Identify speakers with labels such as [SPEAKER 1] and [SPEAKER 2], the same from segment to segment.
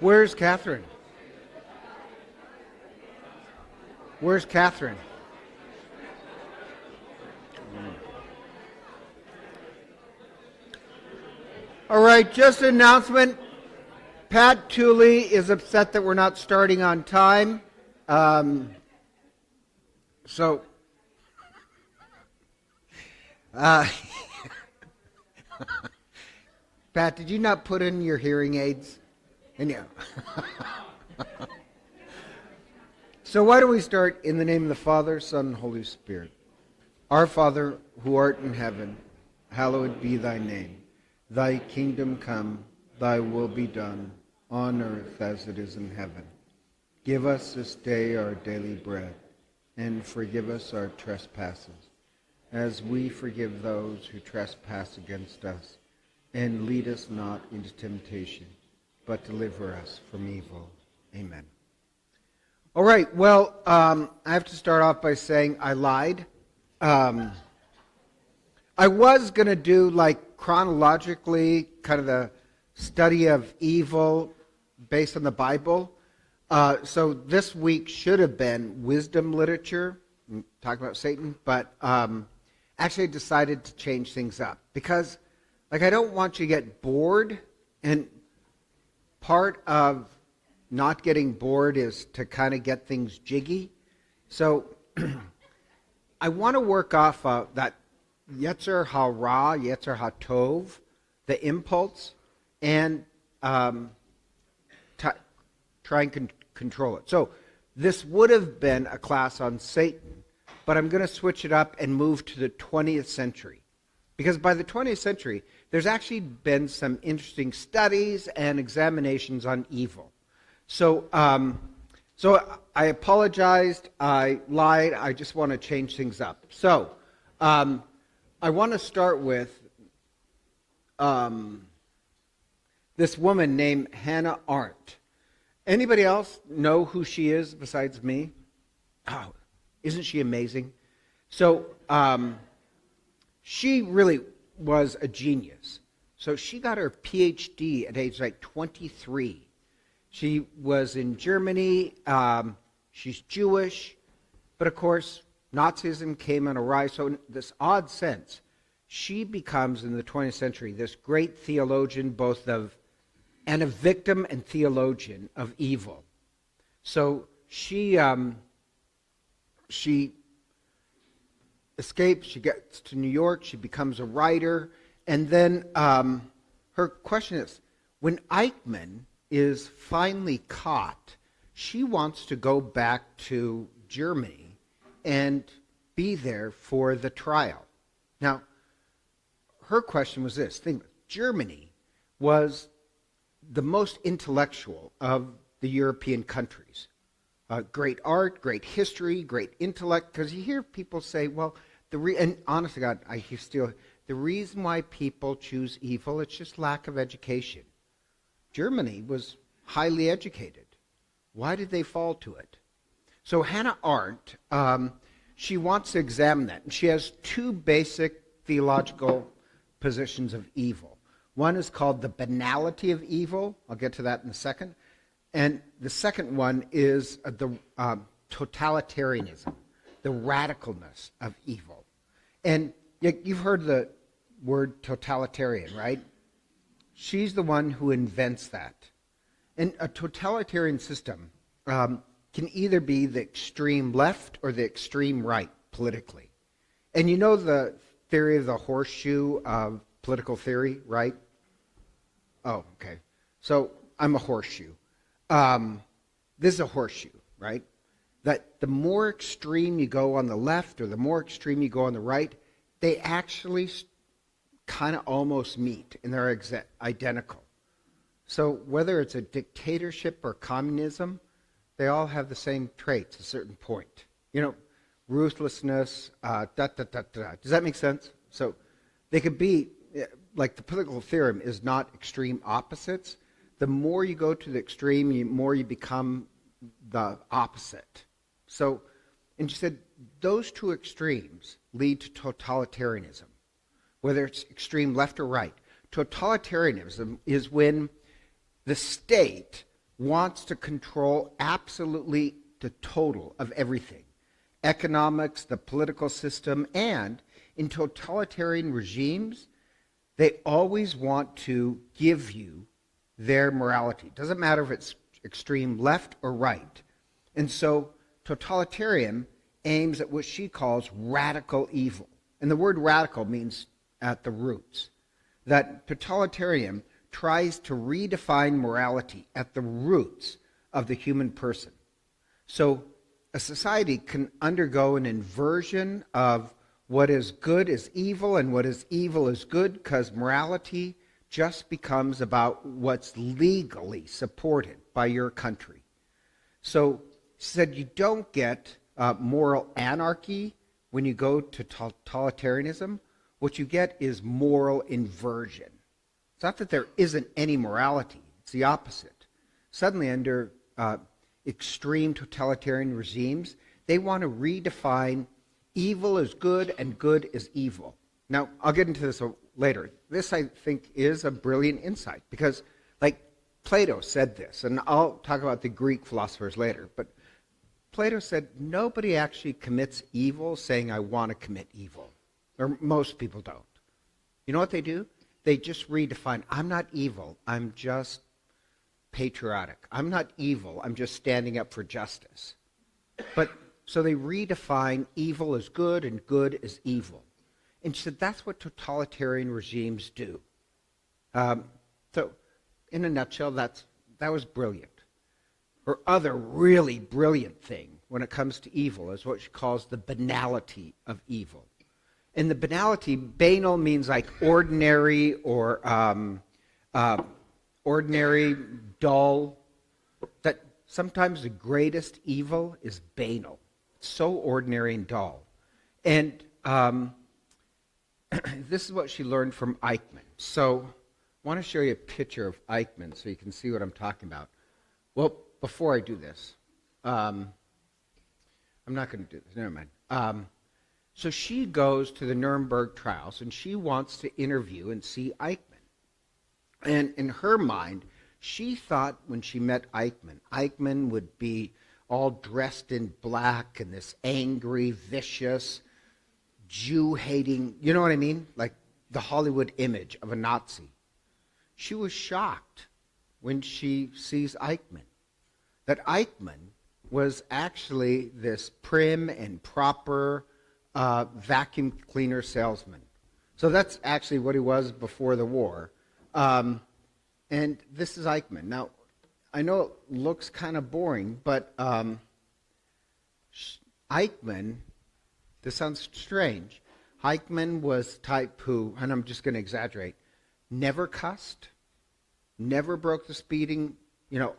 [SPEAKER 1] Where's Catherine? Where's Catherine? All right, just an announcement. Pat Tooley is upset that we're not starting on time. So, Pat, did you not put in your hearing aids? And yeah. So why don't we start in the name of the Father, Son, and Holy Spirit. Our Father, who art in heaven, hallowed be thy name. Thy kingdom come, thy will be done, on earth as it is in heaven. Give us this day our daily bread, and forgive us our trespasses, as we forgive those who trespass against us. And lead us not into temptation, but deliver us from evil. Amen. All right, well, I have to start off by saying I lied. I was going to do, like, chronologically, kind of the study of evil based on the Bible. So this week should have been wisdom literature, talking about Satan, but actually I decided to change things up because, like, I don't want you to get bored, and part of not getting bored is to kind of get things jiggy. So I want to work off that Yetzer Hara, Yetzer HaTov, the impulse, and try and control it. So this would have been a class on Satan, but I'm going to switch it up and move to the 20th century. Because by the 20th century, there's actually been some interesting studies and examinations on evil. So I apologized, I lied, I just want to change things up. So I want to start with this woman named Hannah Arendt. Anybody else know who she is besides me? Oh, isn't she amazing? So she really was a genius. So she got her PhD at age like 23. She was in Germany. She's Jewish. But of course, Nazism came on a rise. So in this odd sense, she becomes, in the 20th century, this great theologian, both of, and a victim and theologian of evil. So she escapes, she gets to New York, she becomes a writer, and then her question is, when Eichmann is finally caught, she wants to go back to Germany and be there for the trial. Now, her question was this. Think, Germany was the most intellectual of the European countries. Great art, great history, great intellect, because you hear people say, well, and honest to God, I hear still, the reason why people choose evil, it's just lack of education. Germany was highly educated. Why did they fall to it? So Hannah Arendt, she wants to examine that. And she has two basic theological positions of evil. One is called the banality of evil. I'll get to that in a second. And the second one is the totalitarianism, the radicalness of evil. And you've heard the word totalitarian, right? She's the one who invents that. And a totalitarian system can either be the extreme left or the extreme right politically. And you know the theory of the horseshoe of political theory, right? Oh, okay. So I'm a horseshoe. This is a horseshoe, right? That the more extreme you go on the left or the more extreme you go on the right, they actually kind of almost meet, and they're identical. So whether it's a dictatorship or communism, they all have the same traits at a certain point. You know, ruthlessness, Does that make sense? So they could be, like the political theorem is not extreme opposites. The more you go to the extreme, the more you become the opposite. So, and she said, those two extremes lead to totalitarianism, whether it's extreme left or right. Totalitarianism is when the state wants to control absolutely the total of everything. Economics, the political system, and in totalitarian regimes, they always want to give you their morality. It doesn't matter if it's extreme left or right. And so totalitarian aims at what she calls radical evil. And the word radical means at the roots. That totalitarian tries to redefine morality at the roots of the human person. So a society can undergo an inversion of what is good is evil and what is evil is good, because morality just becomes about what's legally supported by your country. So she said you don't get moral anarchy when you go to totalitarianism. What you get is moral inversion. It's not that there isn't any morality. It's the opposite. Suddenly, under extreme totalitarian regimes, they want to redefine evil is good and good is evil. Now, I'll get into this later. This, I think, is a brilliant insight because, like, Plato said this, and I'll talk about the Greek philosophers later, but Plato said nobody actually commits evil saying, I want to commit evil. Or most people don't. You know what they do? They just redefine, I'm not evil, I'm just patriotic. I'm not evil, I'm just standing up for justice. But so they redefine evil as good and good as evil. And she said that's what totalitarian regimes do. So in a nutshell, that was brilliant. Her other really brilliant thing when it comes to evil is what she calls the banality of evil. And the banality, banal means like ordinary or ordinary, dull. That sometimes the greatest evil is banal. It's so ordinary and dull. And this is what she learned from Eichmann. So I want to show you a picture of Eichmann so you can see what I'm talking about. Well, before I do this, I'm not going to do this. Never mind. So she goes to the Nuremberg trials, and she wants to interview and see Eichmann. And in her mind, she thought when she met Eichmann, Eichmann would be all dressed in black and this angry, vicious, Jew-hating, you know what I mean? Like the Hollywood image of a Nazi. She was shocked when she sees Eichmann, that Eichmann was actually this prim and proper vacuum cleaner salesman. So that's actually what he was before the war. And this is Eichmann. Now, I know it looks kind of boring, but Eichmann, this sounds strange, Eichmann was type who, and I'm just going to exaggerate, never cussed, never broke the speeding,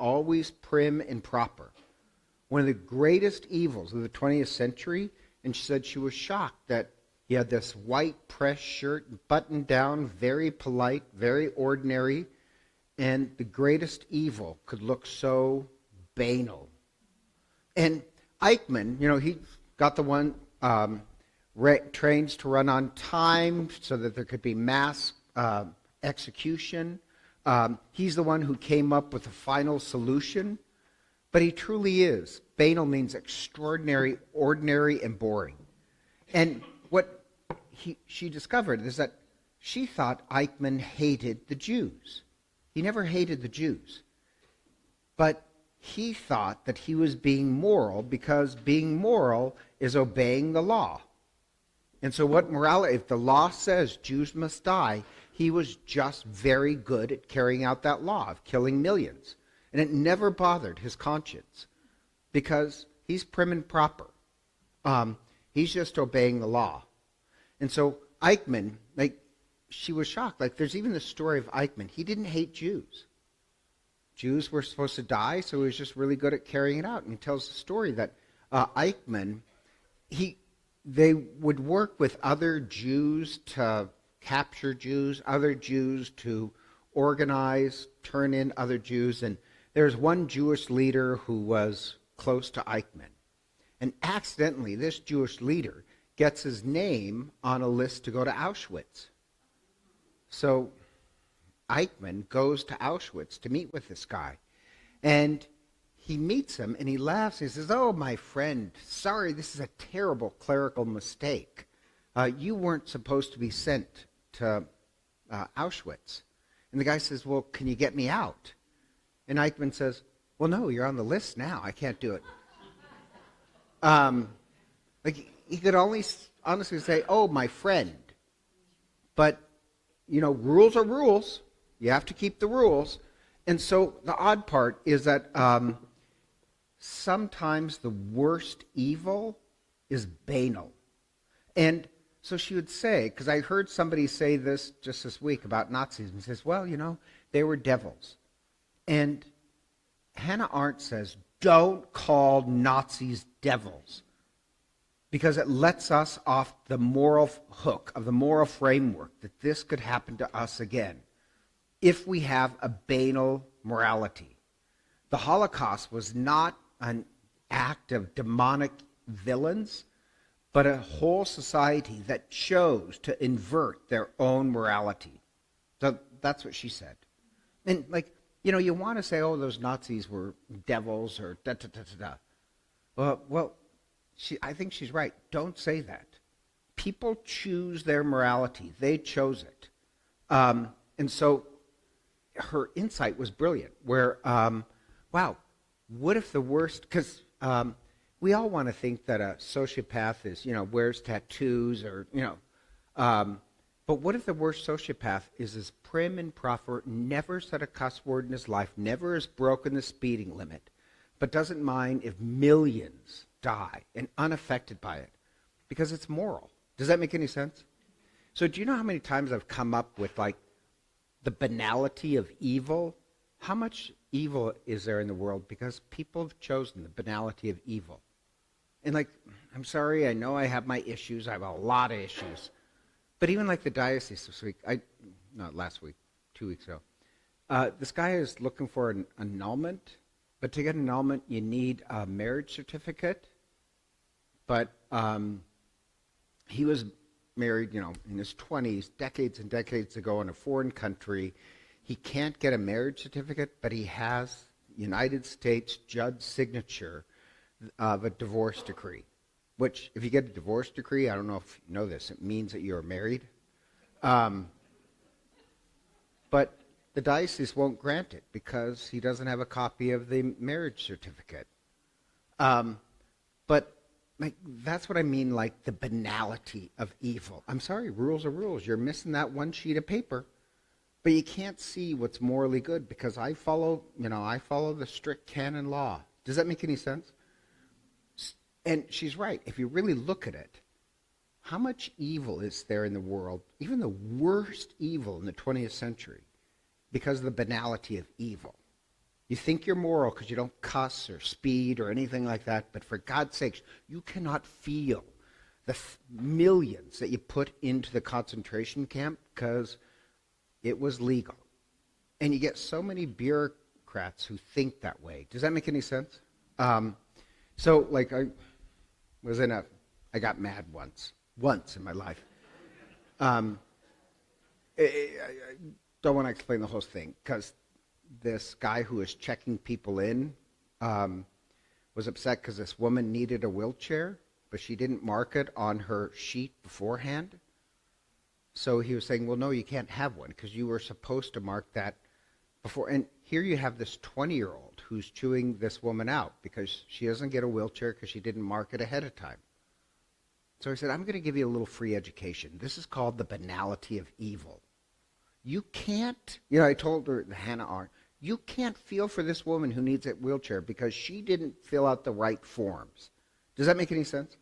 [SPEAKER 1] always prim and proper. One of the greatest evils of the 20th century, and she said she was shocked that he had this white press shirt, buttoned down, very polite, very ordinary, and the greatest evil could look so banal. And Eichmann, he got the one trains to run on time so that there could be mass execution. He's the one who came up with the final solution. But he truly is. Banal means extraordinary, ordinary, and boring. And what she discovered is that she thought Eichmann hated the Jews. He never hated the Jews. But he thought that he was being moral because being moral is obeying the law. And so what morality, if the law says Jews must die, he was just very good at carrying out that law of killing millions. And it never bothered his conscience because he's prim and proper. He's just obeying the law. And so Eichmann, she was shocked. There's even the story of Eichmann. He didn't hate Jews. Jews were supposed to die, so he was just really good at carrying it out. And he tells the story that Eichmann, they would work with other Jews to capture Jews, other Jews to organize, turn in other Jews. And there's one Jewish leader who was close to Eichmann. And accidentally, this Jewish leader gets his name on a list to go to Auschwitz. So Eichmann goes to Auschwitz to meet with this guy. And he meets him, and he laughs. He says, "Oh, my friend, sorry, this is a terrible clerical mistake. You weren't supposed to be sent to Auschwitz." And the guy says, "Well, can you get me out?" And Eichmann says, "Well, no, you're on the list now. I can't do it." Like, he could only honestly say, "Oh, my friend." But, rules are rules. You have to keep the rules. And so the odd part is that sometimes the worst evil is banal. And so she would say, because I heard somebody say this just this week about Nazis, and says, "Well, they were devils." And Hannah Arendt says, don't call Nazis devils, because it lets us off the moral hook of the moral framework that this could happen to us again if we have a banal morality. The Holocaust was not an act of demonic villains, but a whole society that chose to invert their own morality. So that's what she said. And you want to say, "Oh, those Nazis were devils," or da-da-da-da-da. Well, I think she's right. Don't say that. People choose their morality. They chose it. And so her insight was brilliant, where, wow, what if the worst, because we all want to think that a sociopath is, wears tattoos or, but what if the worst sociopath is as prim and proper, never said a cuss word in his life, never has broken the speeding limit, but doesn't mind if millions die and unaffected by it because it's moral? Does that make any sense? So do you know how many times I've come up with the banality of evil? How much evil is there in the world because people have chosen the banality of evil? And I'm sorry, I know I have my issues. I have a lot of issues. But even the diocese this week, not last week, 2 weeks ago, this guy is looking for an annulment. But to get an annulment, you need a marriage certificate. But he was married, in his 20s, decades and decades ago in a foreign country. He can't get a marriage certificate, but he has United States judge signature of a divorce decree, which, if you get a divorce decree, I don't know if you know this, it means that you're married. But the diocese won't grant it because he doesn't have a copy of the marriage certificate. But that's what I mean, the banality of evil. I'm sorry, rules are rules. You're missing that one sheet of paper. But you can't see what's morally good because I follow the strict canon law. Does that make any sense? And she's right. If you really look at it, how much evil is there in the world, even the worst evil in the 20th century, because of the banality of evil? You think you're moral because you don't cuss or speed or anything like that, but for God's sakes, you cannot feel the millions that you put into the concentration camp because it was legal. And you get so many bureaucrats who think that way. Does that make any sense? I got mad once in my life. I don't want to explain the whole thing, because this guy who was checking people in was upset because this woman needed a wheelchair, but she didn't mark it on her sheet beforehand. So he was saying, well, no, you can't have one because you were supposed to mark that before. And here you have this 20-year-old who's chewing this woman out because she doesn't get a wheelchair because she didn't mark it ahead of time. So he said, I'm going to give you a little free education. This is called the banality of evil. You can't, I told her, Hannah Arendt, you can't feel for this woman who needs a wheelchair because she didn't fill out the right forms. Does that make any sense?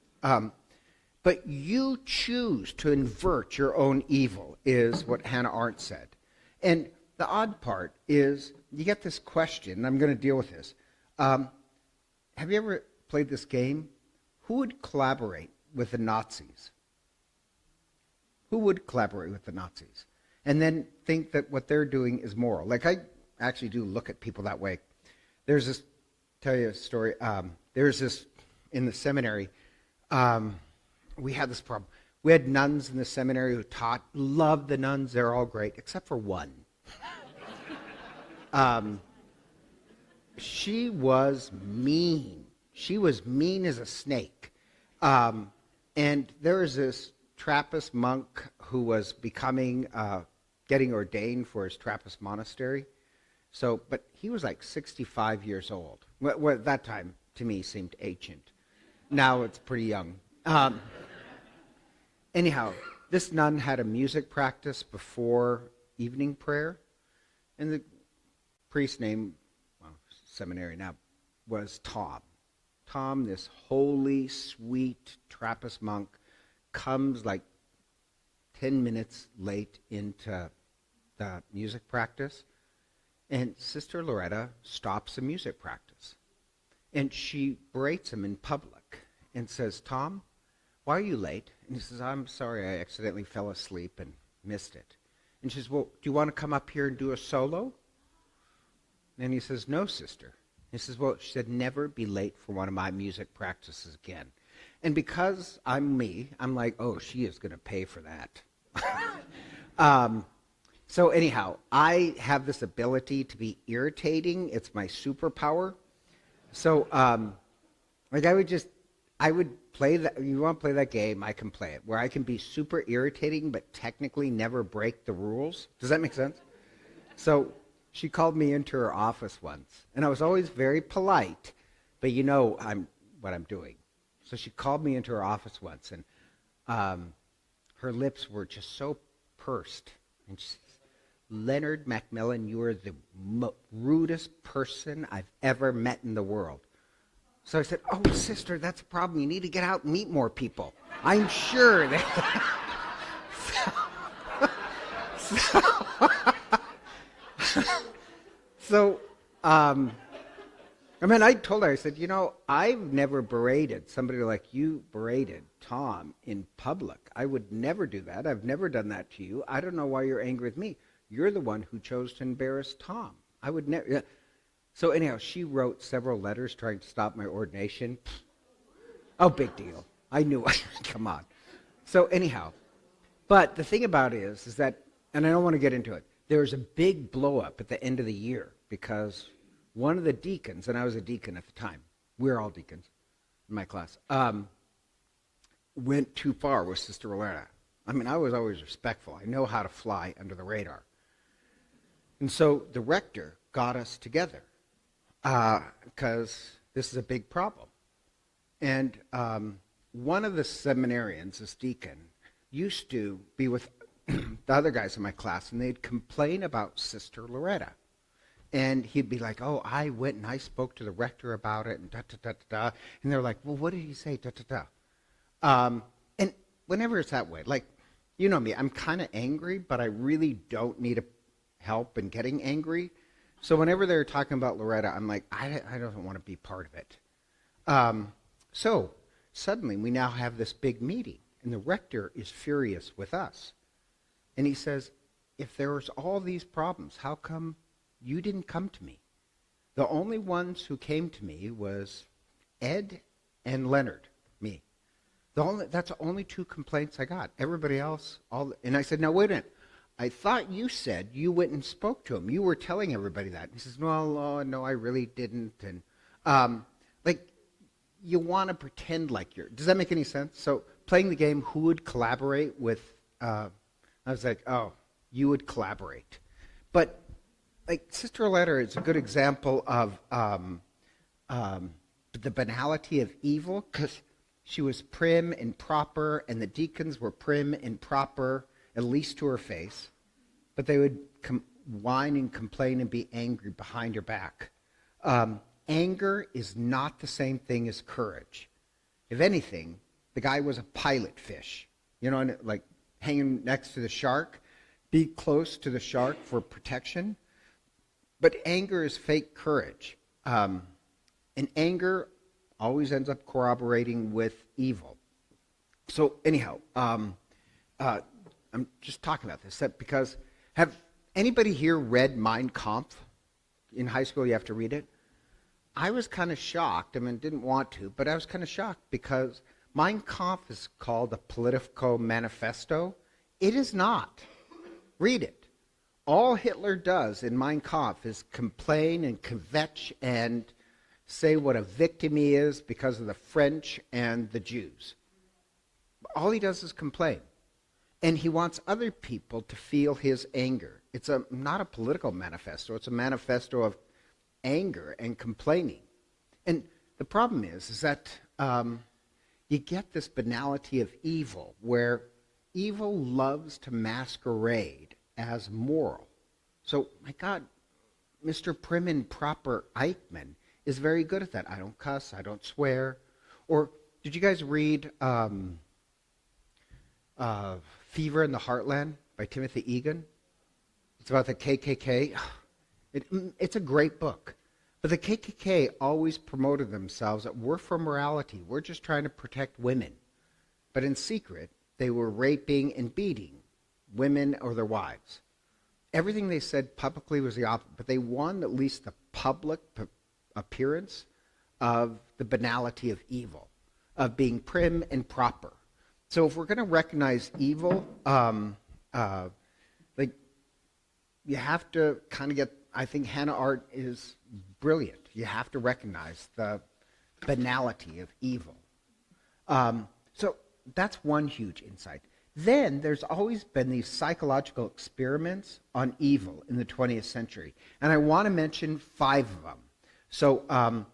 [SPEAKER 1] But you choose to invert your own evil, is what Hannah Arendt said. And the odd part is you get this question, and I'm going to deal with this. Have you ever played this game? Who would collaborate with the Nazis? Who would collaborate with the Nazis? And then think that what they're doing is moral. I actually do look at people that way. There's this, tell you a story. There's this, in the seminary, we had this problem. We had nuns in the seminary who taught, loved the nuns, they're all great, except for one. she was mean. She was mean as a snake. And there was this Trappist monk who was getting ordained for his Trappist monastery. But he was like 65 years old. Well, at that time, to me, seemed ancient. Now it's pretty young. Anyhow, this nun had a music practice before evening prayer, and the priest's name, seminary now, was Tom. Tom, this holy, sweet Trappist monk, comes like 10 minutes late into the music practice, and Sister Loretta stops the music practice. And she berates him in public and says, Tom, why are you late? And he says, I'm sorry, I accidentally fell asleep and missed it. And she says, well, do you want to come up here and do a solo? And he says, no, sister. He says, well, she said, never be late for one of my music practices again. And because I'm me, I'm like, oh, she is going to pay for that. So anyhow, I have this ability to be irritating. It's my superpower. So I would play that. You want to play that game, I can play it, where I can be super irritating but technically never break the rules. Does that make sense? So she called me into her office once, and I was always very polite, but you know what I'm doing. So she called me into her office once, and her lips were just so pursed. And she says, Leonard Macmillan, you are the rudest person I've ever met in the world. So I said, oh, sister, that's a problem. You need to get out and meet more people. I'm sure that... I told her, I said, I've never berated somebody like you berated Tom in public. I would never do that. I've never done that to you. I don't know why you're angry with me. You're the one who chose to embarrass Tom. I would never... So anyhow, she wrote several letters trying to stop my ordination. Oh, big deal. I knew it. Come on. So anyhow, but the thing about it is that, and I don't want to get into it, there was a big blow up at the end of the year because one of the deacons, and I was a deacon at the time, we were all deacons in my class, went too far with Sister Loretta. I was always respectful. I know how to fly under the radar. And so the rector got us together because this is a big problem. And one of the seminarians, this deacon, used to be with the other guys in my class, and they'd complain about Sister Loretta. And he'd be like, oh, I went and I spoke to the rector about it, and da-da-da-da-da. And they're like, well, what did he say, da-da-da? And whenever it's that way, like, you know me, I'm kind of angry, but I really don't need help in getting angry. So whenever they're talking about Loretta, I'm like, I don't want to be part of it. So suddenly we now have this big meeting, and the rector is furious with us. And he says, if there was all these problems, how come you didn't come to me? The only ones who came to me was Ed and Leonard, me. That's the only two complaints I got. Everybody else, and I said, now wait a minute. I thought you said you went and spoke to him. You were telling everybody that. And he says, no, I really didn't. And you want to pretend like you're. Does that make any sense? So playing the game, who would collaborate with? I was like, oh, you would collaborate. But like Sister Loretta is a good example of the banality of evil, because she was prim and proper, and the deacons were prim and proper, at least to her face, but they would whine and complain and be angry behind her back. Anger is not the same thing as courage. If anything, the guy was a pilot fish, like hanging next to the shark. Be close to the shark for protection. But anger is fake courage. And anger always ends up corroborating with evil. So anyhow, I'm just talking about this because have anybody here read Mein Kampf? In high school you have to read it. I was kind of shocked. Didn't want to, but I was kind of shocked because Mein Kampf is called a political manifesto. It is not. Read it. All Hitler does in Mein Kampf is complain and kvetch and say what a victim he is because of the French and the Jews. All he does is complain. And he wants other people to feel his anger. It's not a political manifesto. It's a manifesto of anger and complaining. And the problem is that you get this banality of evil, where evil loves to masquerade as moral. So, my God, Mr. Prim and Proper Eichmann is very good at that. I don't cuss, I don't swear. Or did you guys read Fever in the Heartland by Timothy Egan? It's about the KKK. It's a great book. But the KKK always promoted themselves that we're for morality. We're just trying to protect women. But in secret, they were raping and beating women or their wives. Everything they said publicly was the opposite, but they won at least the public appearance of the banality of evil, of being prim and proper. So if we're going to recognize evil, you have to kind of get, I think Hannah Arendt is brilliant. You have to recognize the banality of evil. So that's one huge insight. Then there's always been these psychological experiments on evil in the 20th century. And I want to mention 5 of them. So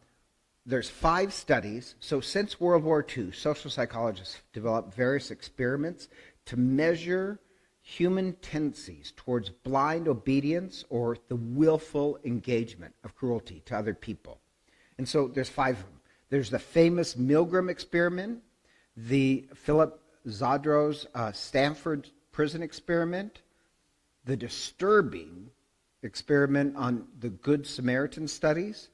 [SPEAKER 1] there's 5 studies. So since World War II, social psychologists have developed various experiments to measure human tendencies towards blind obedience or the willful engagement of cruelty to other people. And so there's 5 of them. There's the famous Milgram experiment, the Philip Zadro's Stanford prison experiment, the disturbing experiment on the Good Samaritan studies,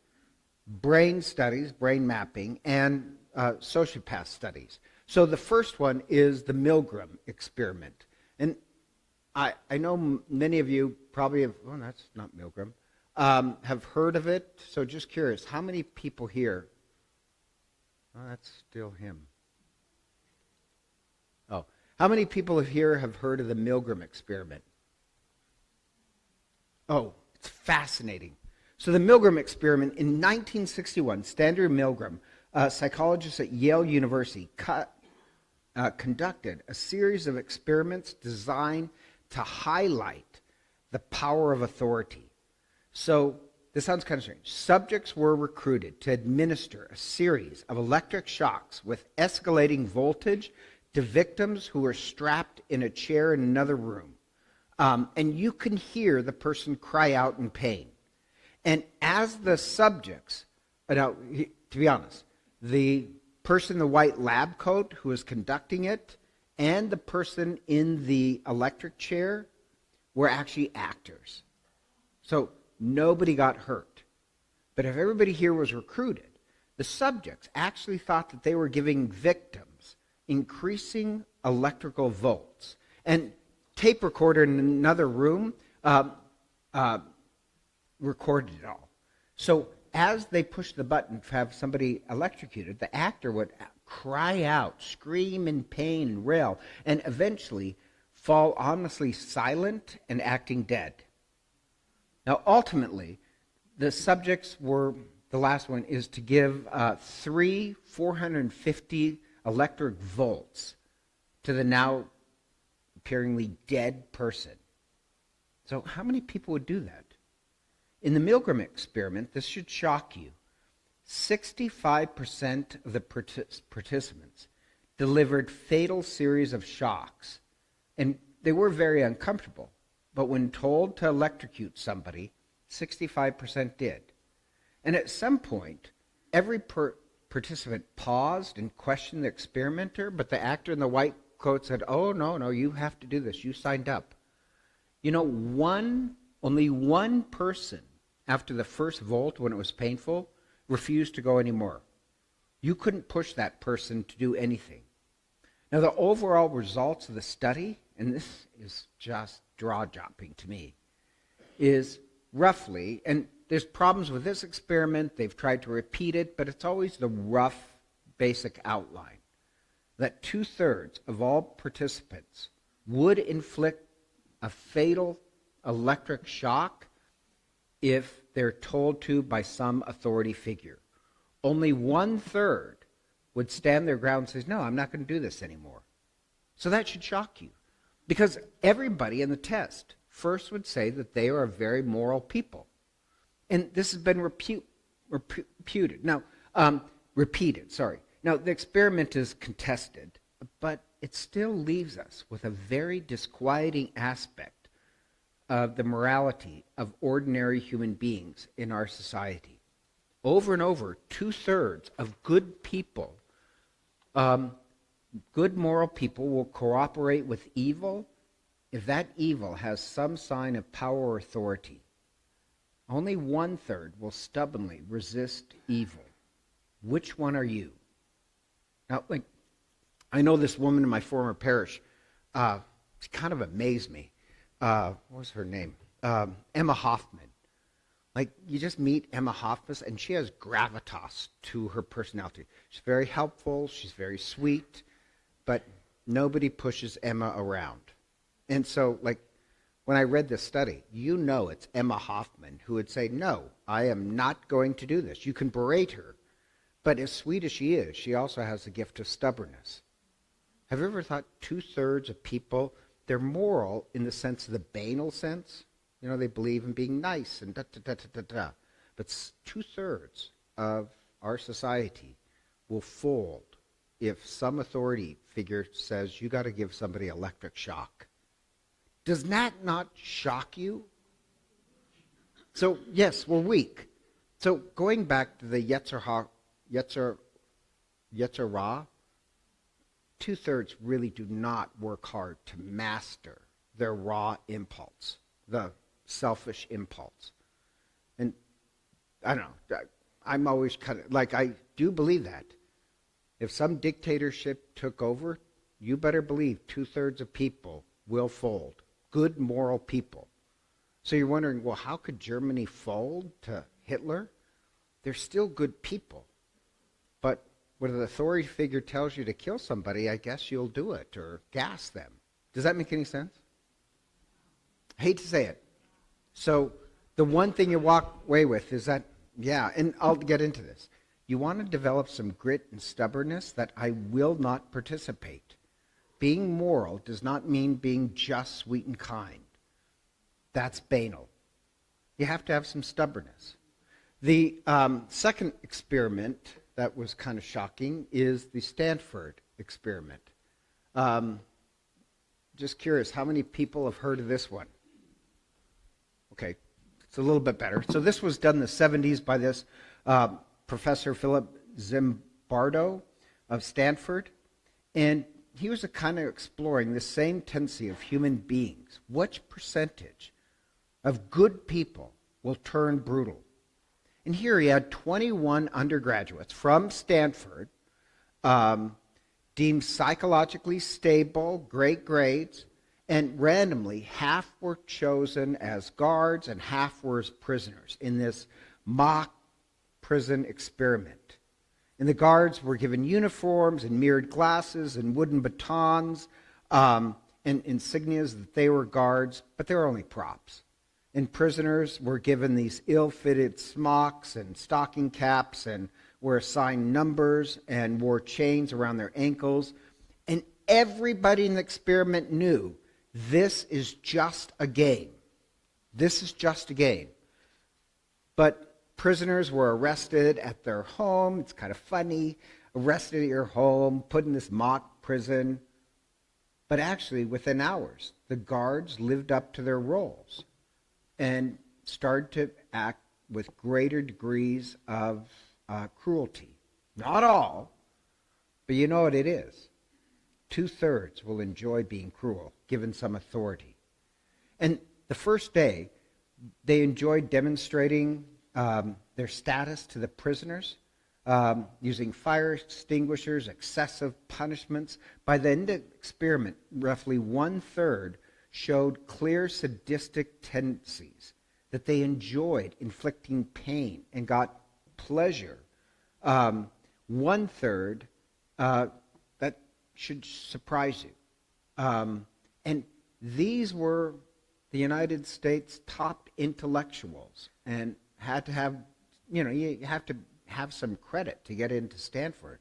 [SPEAKER 1] brain studies, brain mapping, and sociopath studies. So the first one is the Milgram experiment. And I know many of you probably have, well, that's not Milgram, have heard of it. So just curious, how many people here, oh, that's still him. Oh, how many people here have heard of the Milgram experiment? Oh, it's fascinating. So the Milgram experiment in 1961, Standard Milgram, a psychologist at Yale University, conducted a series of experiments designed to highlight the power of authority. So this sounds kind of strange. Subjects were recruited to administer a series of electric shocks with escalating voltage to victims who were strapped in a chair in another room. And you can hear the person cry out in pain. And as the subjects, now, to be honest, the person in the white lab coat who was conducting it and the person in the electric chair were actually actors. So nobody got hurt. But if everybody here was recruited, the subjects actually thought that they were giving victims increasing electrical volts. And tape recorder in another room recorded it all. So as they pushed the button to have somebody electrocuted, the actor would cry out, scream in pain and rail, and eventually fall honestly silent and acting dead. Now, ultimately, the subjects were, the last one is to give 3 450 electric volts to the now appearingly dead person. So how many people would do that? In the Milgram experiment, this should shock you. 65% of the participants delivered fatal series of shocks. And they were very uncomfortable. But when told to electrocute somebody, 65% did. And at some point, every participant paused and questioned the experimenter, but the actor in the white coat said, "Oh, no, you have to do this. You signed up." You know, only one person, after the first volt, when it was painful, refused to go anymore. You couldn't push that person to do anything. Now, the overall results of the study, and this is just jaw-dropping to me, is roughly, and there's problems with this experiment, they've tried to repeat it, but it's always the rough, basic outline, that 2/3 of all participants would inflict a fatal electric shock if they're told to by some authority figure. Only 1/3 would stand their ground and say, no, I'm not going to do this anymore. So that should shock you. Because everybody in the test first would say that they are a very moral people. And this has been repeated. Now, Now, the experiment is contested, but it still leaves us with a very disquieting aspect of the morality of ordinary human beings in our society. Over and over, 2/3 of good people, good moral people, will cooperate with evil if that evil has some sign of power or authority. Only 1/3 will stubbornly resist evil. Which one are you? Now, I know this woman in my former parish. She kind of amazed me. What was her name? Emma Hoffman. You just meet Emma Hoffman, and she has gravitas to her personality. She's very helpful. She's very sweet. But nobody pushes Emma around. And so, when I read this study, it's Emma Hoffman who would say, no, I am not going to do this. You can berate her. But as sweet as she is, she also has the gift of stubbornness. Have you ever thought 2/3 of people, they're moral in the sense of the banal sense? They believe in being nice and da-da-da-da-da-da. But 2/3 of our society will fold if some authority figure says you got to give somebody electric shock. Does that not shock you? So, yes, we're weak. So, going back to the Yetzer Ra, 2/3 really do not work hard to master their raw impulse, the selfish impulse. And I don't know, I'm always I do believe that. If some dictatorship took over, you better believe 2/3 of people will fold. Good moral people. So you're wondering, well, how could Germany fold to Hitler? They're still good people. But when an authority figure tells you to kill somebody, I guess you'll do it or gas them. Does that make any sense? I hate to say it. So the one thing you walk away with is that, and I'll get into this. You want to develop some grit and stubbornness that I will not participate. Being moral does not mean being just, sweet, and kind. That's banal. You have to have some stubbornness. The second experiment that was kind of shocking is the Stanford experiment. Just curious, how many people have heard of this one? Okay, it's a little bit better. So this was done in the 70s by this Professor Philip Zimbardo of Stanford. And he was kind of exploring the same tendency of human beings. Which percentage of good people will turn brutal? And here he had 21 undergraduates from Stanford, deemed psychologically stable, great grades, and randomly half were chosen as guards and half were as prisoners in this mock prison experiment. And the guards were given uniforms and mirrored glasses and wooden batons and insignias that they were guards, but they were only props. And prisoners were given these ill-fitted smocks and stocking caps and were assigned numbers and wore chains around their ankles. And everybody in the experiment knew this is just a game. This is just a game. But prisoners were arrested at their home. It's kind of funny. Arrested at your home, put in this mock prison. But actually, within hours, the guards lived up to their roles and started to act with greater degrees of cruelty. Not all, but you know what it is. 2/3 will enjoy being cruel, given some authority. And the first day, they enjoyed demonstrating their status to the prisoners, using fire extinguishers, excessive punishments. By the end of the experiment, roughly 1/3 showed clear sadistic tendencies, that they enjoyed inflicting pain and got pleasure. 1/3, that should surprise you. And these were the United States' top intellectuals and had to have, you have to have some credit to get into Stanford.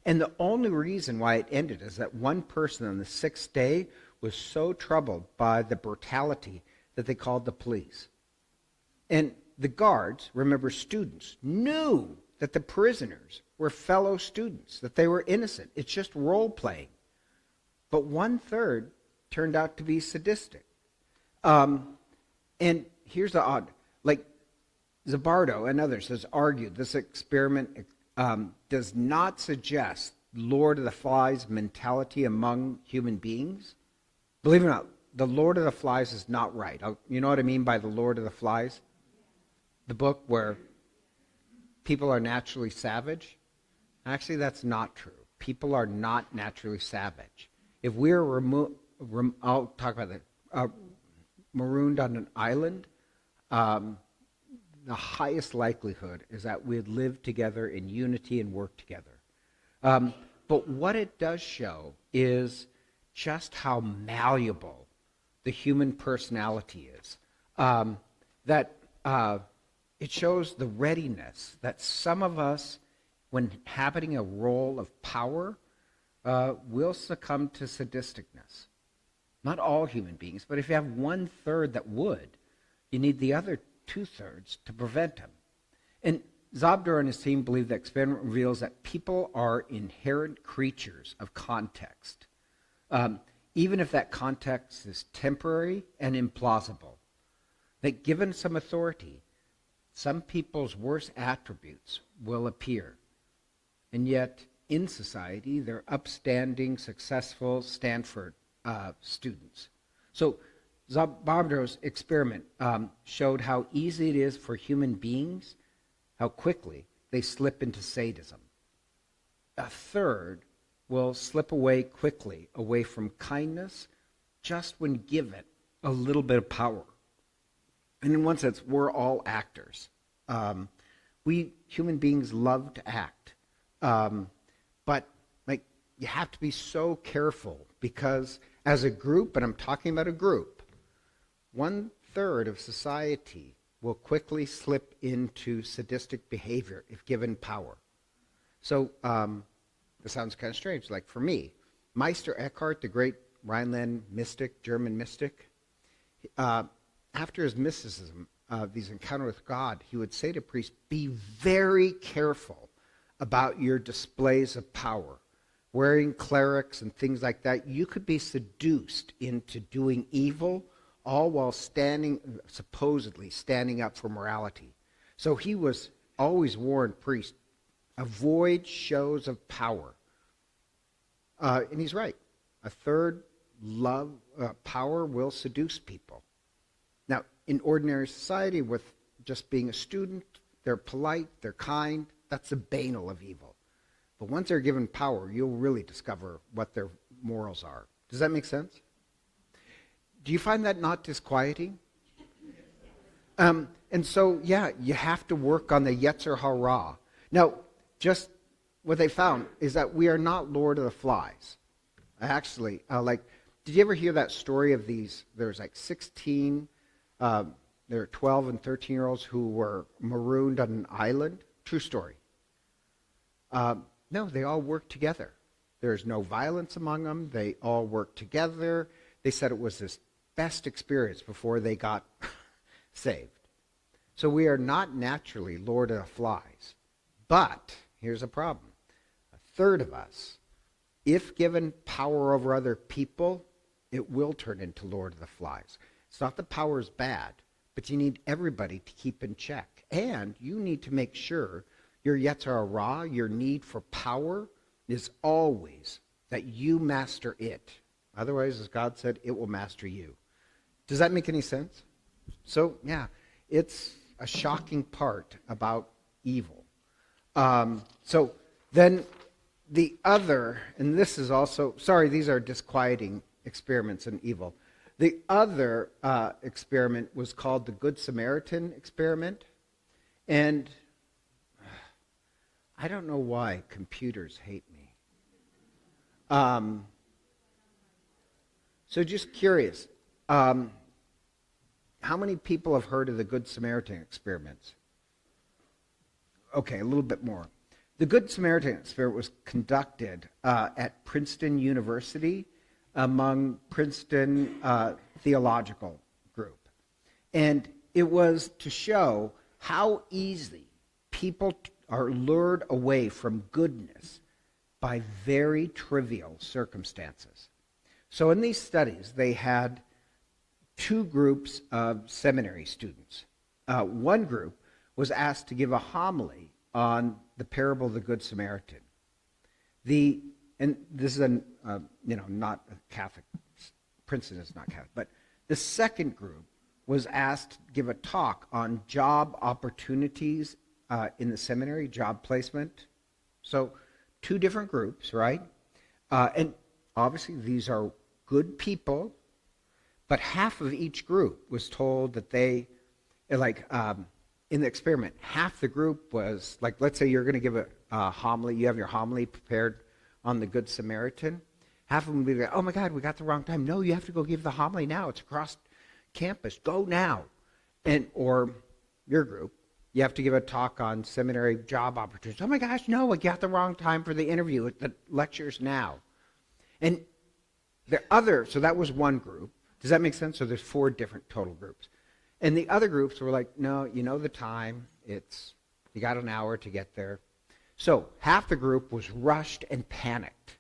[SPEAKER 1] And the only reason why it ended is that one person on the sixth day was so troubled by the brutality that they called the police. And the guards, remember students, knew that the prisoners were fellow students, that they were innocent. It's just role-playing. But 1/3 turned out to be sadistic. And here's the odd, like Zimbardo and others has argued this experiment does not suggest Lord of the Flies mentality among human beings. Believe it or not, the Lord of the Flies is not right. You know what I mean by the Lord of the Flies? The book where people are naturally savage. Actually, that's not true. People are not naturally savage. If we're I'll talk about that, marooned on an island, the highest likelihood is that we'd live together in unity and work together. But what it does show is just how malleable the human personality is. That it shows the readiness that some of us, when inhabiting a role of power, will succumb to sadisticness. Not all human beings, but if you have 1/3 that would, you need the other 2/3 to prevent them. And Zobder and his team believe the experiment reveals that people are inherent creatures of context, even if that context is temporary and implausible. That given some authority, some people's worst attributes will appear. And yet, in society, they're upstanding, successful Stanford students. So Zobdar's experiment showed how easy it is for human beings, how quickly they slip into sadism. 1/3 will slip away quickly, away from kindness, just when given a little bit of power. And in one sense, we're all actors. We human beings love to act. But you have to be so careful because as a group, and I'm talking about a group, 1/3 of society will quickly slip into sadistic behavior if given power. So this sounds kind of strange. Like for me, Meister Eckhart, the great Rhineland mystic, German mystic, after his mysticism, these encounters with God, he would say to priests, be very careful about your displays of power. Wearing clerics and things like that, you could be seduced into doing evil, all while supposedly standing up for morality. So he was always warned priests, avoid shows of power. And he's right. 1/3 power will seduce people. Now, in ordinary society, with just being a student, they're polite, they're kind, that's the banal of evil. But once they're given power, you'll really discover what their morals are. Does that make sense? Do you find that not disquieting? And so, yeah, you have to work on the Yetzer Hara. Now, just what they found is that we are not Lord of the Flies. Actually, did you ever hear that story of these? There's 16, there are 12 and 13-year-olds who were marooned on an island. True story. No, they all worked together. There's no violence among them. They all worked together. They said it was this best experience before they got saved. So we are not naturally Lord of the Flies. But here's a problem. 1/3 of us, if given power over other people, it will turn into Lord of the Flies. It's not that power is bad, but you need everybody to keep in check. And you need to make sure your Yetzer Hara, your need for power, is always that you master it. Otherwise, as God said, it will master you. Does that make any sense? So, yeah, it's a shocking part about evil. So then the other, and this is also, sorry, these are disquieting experiments in evil. The other experiment was called the Good Samaritan experiment. And I don't know why computers hate me. So just curious. how many people have heard of the Good Samaritan experiments? Okay, a little bit more. The Good Samaritan experiment was conducted at Princeton University among Princeton theological group. And it was to show how easily people are lured away from goodness by very trivial circumstances. So in these studies, they had two groups of seminary students. One group was asked to give a homily on the parable of the Good Samaritan. And this is not a Catholic. Princeton is not Catholic, but the second group was asked to give a talk on job opportunities in the seminary, job placement. So, two different groups, right? And obviously, these are good people, but half of each group was told that they, in the experiment, half the group was, let's say you're going to give a homily, you have your homily prepared on the Good Samaritan. Half of them would be like, oh my God, we got the wrong time. No, you have to go give the homily now. It's across campus. Go now. Or your group, you have to give a talk on seminary job opportunities. Oh my gosh, no, we got the wrong time for the interview. The lecture's now. And so that was one group. Does that make sense? So there's 4 different total groups. And the other groups were like, no, you know the time. You got an hour to get there. So half the group was rushed and panicked.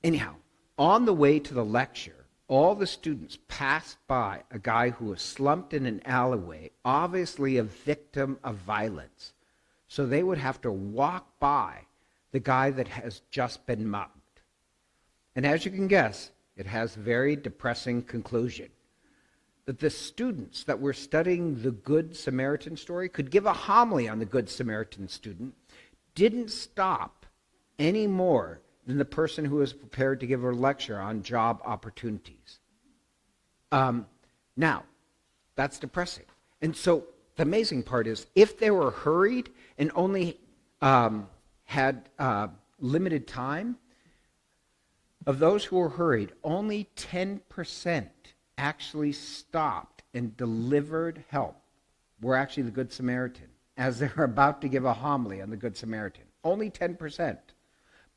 [SPEAKER 1] Anyhow, on the way to the lecture, all the students passed by a guy who was slumped in an alleyway, obviously a victim of violence. So they would have to walk by the guy that has just been mugged. And as you can guess, it has a very depressing conclusion. That the students that were studying the Good Samaritan story could give a homily on the Good Samaritan student, didn't stop any more than the person who was prepared to give a lecture on job opportunities. Now, that's depressing. And so the amazing part is, if they were hurried and only had limited time, of those who were hurried, only 10% actually stopped and delivered help were actually the Good Samaritan, as they were about to give a homily on the Good Samaritan. Only 10%.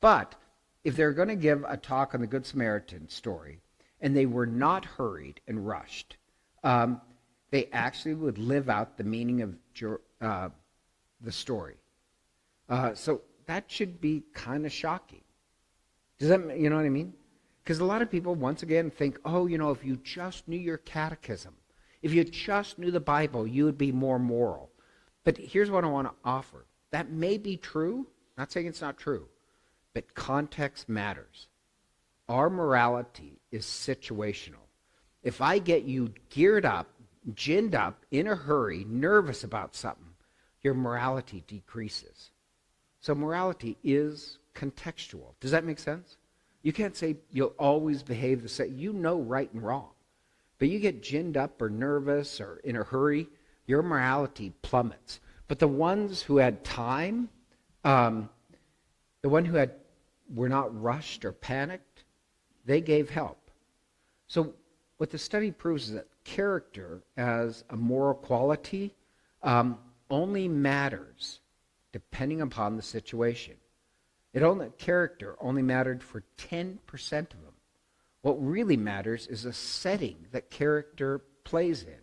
[SPEAKER 1] But if they're going to give a talk on the Good Samaritan story, and they were not hurried and rushed, they actually would live out the meaning of the story. So that should be kind of shocking. Does that, you know what I mean? Because a lot of people, once again, think, if you just knew your catechism, if you just knew the Bible, you would be more moral. But here's what I want to offer. That may be true. I'm not saying it's not true. But context matters. Our morality is situational. If I get you geared up, ginned up, in a hurry, nervous about something, your morality decreases. So morality is contextual. Does that make sense? You can't say you'll always behave the same. You know right and wrong. But you get ginned up or nervous or in a hurry, your morality plummets. But the ones who had time, the one who were not rushed or panicked, they gave help. So what the study proves is that character as a moral quality only matters depending upon the situation. Character only mattered for 10% of them. What really matters is a setting that character plays in.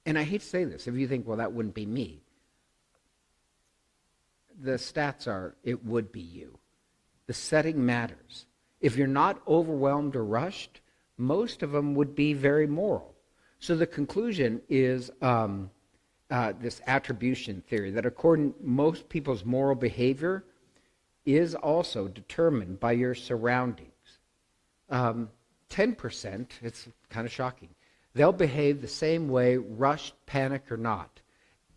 [SPEAKER 1] And I hate to say this, if you think, well, that wouldn't be me. The stats are, it would be you. The setting matters. If you're not overwhelmed or rushed, most of them would be very moral. So the conclusion is this attribution theory, that according to most people's moral behavior is also determined by your surroundings. 10%, it's kind of shocking. They'll behave the same way, rushed, panic, or not.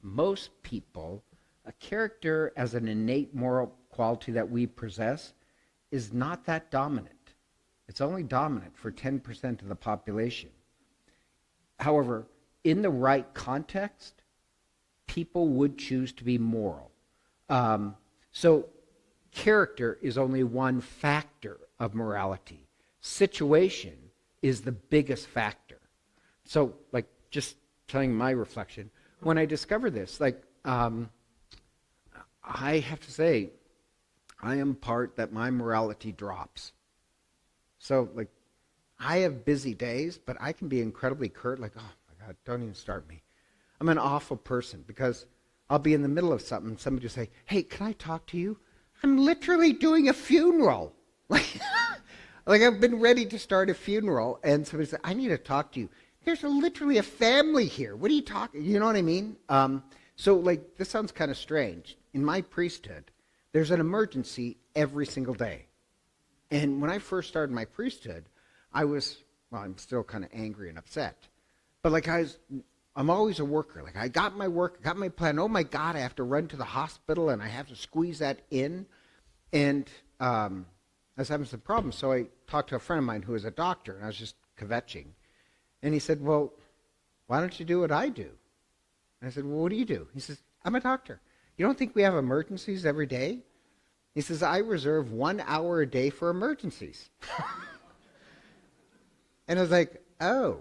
[SPEAKER 1] Most people, a character as an innate moral quality that we possess is not that dominant. It's only dominant for 10% of the population. However, in the right context, people would choose to be moral. So character is only one factor of morality. Situation is the biggest factor. So, like, just telling my reflection, when I discovered this, like, I have to say, I am part that my morality drops. So, like, I have busy days, but I can be incredibly curt, like, oh my God, don't even start me. I'm an awful person because I'll be in the middle of something and somebody will say, hey, can I talk to you? I'm literally doing a funeral. Like I've been ready to start a funeral and somebody said, I need to talk to you. There's literally a family here. What are you talking? You know what I mean? So like this sounds kind of strange. In my priesthood, there's an emergency every single day. And when I first started my priesthood, I'm still kind of angry and upset. But like I'm always a worker. Like I got my work, I got my plan. Oh my God, I have to run to the hospital and I have to squeeze that in. And I was having some problems. So I talked to a friend of mine who is a doctor and I was just kvetching. And he said, well, why don't you do what I do? And I said, well, what do you do? He says, I'm a doctor. You don't think we have emergencies every day? He says, I reserve 1 hour a day for emergencies. And I was like, oh,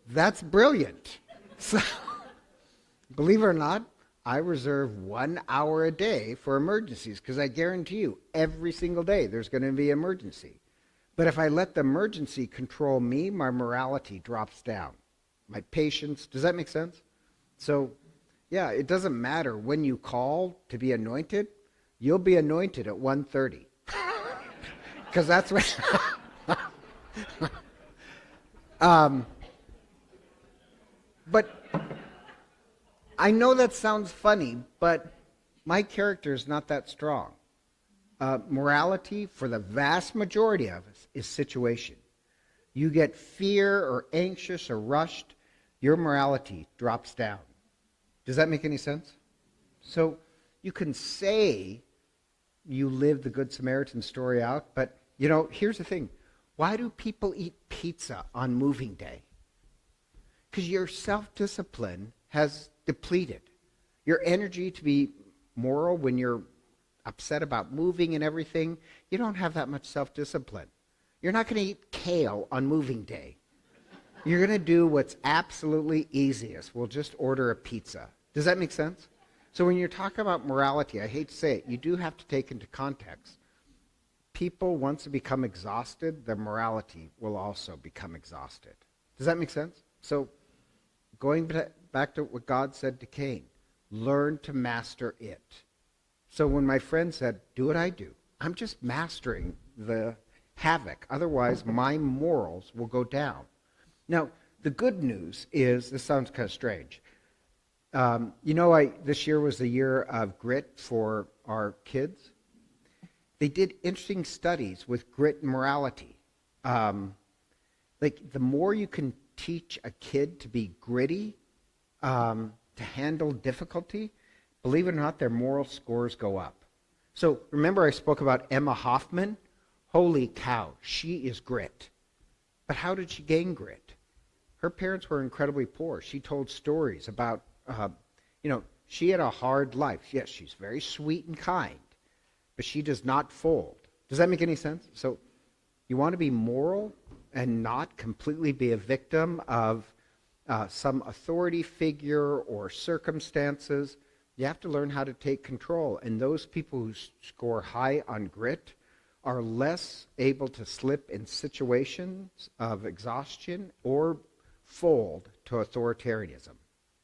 [SPEAKER 1] that's brilliant. So, believe it or not, I reserve 1 hour a day for emergencies because I guarantee you every single day there's going to be an emergency. But if I let the emergency control me, my morality drops down. My patience, does that make sense? So, yeah, it doesn't matter when you call to be anointed. You'll be anointed at 1:30. Because that's what... But I know that sounds funny, but my character is not that strong. Morality, for the vast majority of us, is situation. You get fear or anxious or rushed, your morality drops down. Does that make any sense? So you can say you live the Good Samaritan story out, but, you know, here's the thing. Why do people eat pizza on moving day? Because your self-discipline has depleted. Your energy to be moral when you're upset about moving and everything, you don't have that much self-discipline. You're not going to eat kale on moving day. You're going to do what's absolutely easiest. We'll just order a pizza. Does that make sense? So when you're talking about morality, I hate to say it, you do have to take into context. People, once they become exhausted, their morality will also become exhausted. Does that make sense? So going back to what God said to Cain, learn to master it. So when my friend said, do what I do, I'm just mastering the havoc. Otherwise, my morals will go down. Now, the good news is, this sounds kind of strange. This year was the year of grit for our kids. They did interesting studies with grit and morality. Like the more you can teach a kid to be gritty, to handle difficulty, believe it or not, their moral scores go up. So remember I spoke about Emma Hoffman? Holy cow, she is grit. But how did she gain grit? Her parents were incredibly poor. She told stories about, she had a hard life. Yes, she's very sweet and kind, but she does not fold. Does that make any sense? So you want to be moral and not completely be a victim of some authority figure or circumstances. You have to learn how to take control. And those people who score high on grit are less able to slip in situations of exhaustion or fold to authoritarianism.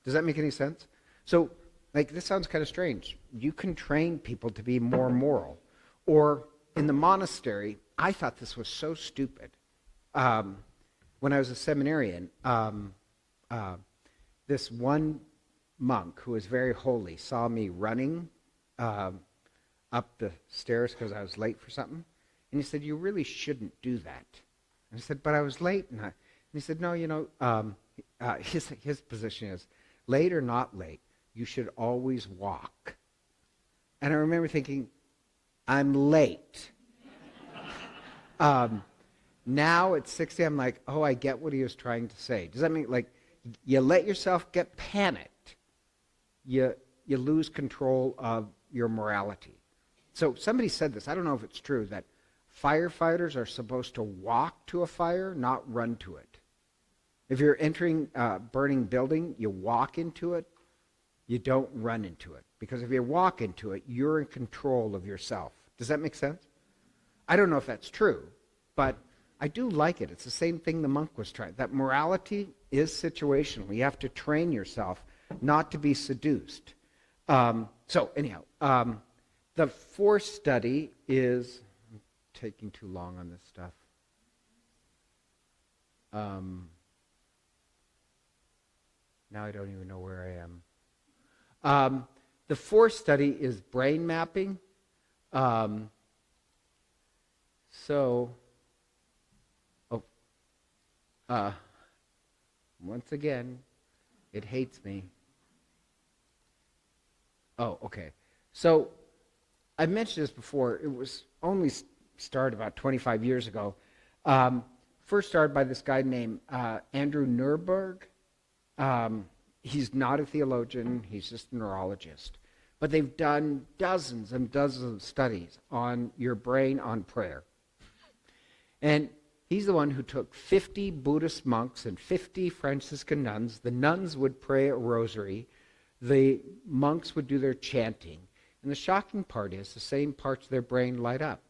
[SPEAKER 1] Does that make any sense? So, like, this sounds kind of strange. You can train people to be more moral. Or in the monastery, I thought this was so stupid. When I was a seminarian, this one monk who was very holy saw me running up the stairs because I was late for something. And he said, you really shouldn't do that. And I said, but I was late. And he said, no, his position is, late or not late, you should always walk. And I remember thinking, I'm late. Now at 60, I'm like, oh, I get what he was trying to say. Does that mean, like, you let yourself get panicked, you lose control of your morality. So somebody said this, I don't know if it's true, that firefighters are supposed to walk to a fire, not run to it. If you're entering a burning building, you walk into it, you don't run into it. Because if you walk into it, you're in control of yourself. Does that make sense? I don't know if that's true, but I do like it. It's the same thing the monk was trying. That morality is situational. You have to train yourself not to be seduced. So anyhow, the fourth study is... I'm taking too long on this stuff. Now I don't even know where I am. The fourth study is brain mapping. Once again, it hates me. Oh, okay. So I mentioned this before. It was only started about 25 years ago. First started by this guy named Andrew Nuremberg. He's not a theologian. He's just a neurologist. But they've done dozens and dozens of studies on your brain on prayer. And he's the one who took 50 Buddhist monks and 50 Franciscan nuns. The nuns would pray a rosary. The monks would do their chanting. And the shocking part is the same parts of their brain light up.